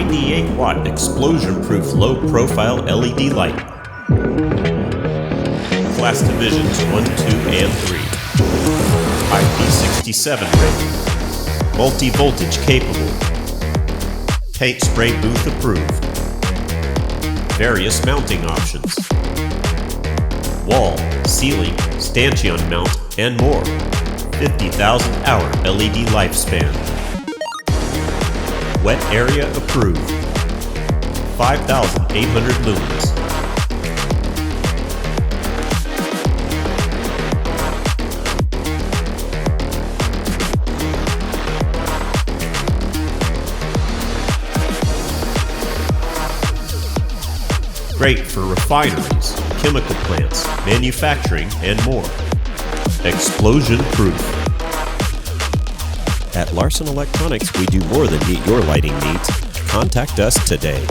98-watt explosion-proof low-profile LED light. Class Divisions 1, 2, and 3. IP67 rating. Multi-voltage capable. Paint spray booth approved. Various mounting options. Wall, ceiling, stanchion mount, and more. 50,000 hour LED lifespan. Wet area approved. 5,800 lumens. Great for refineries, chemical plants, manufacturing, and more. Explosion proof. At Larson Electronics, we do more than meet your lighting needs. Contact us today.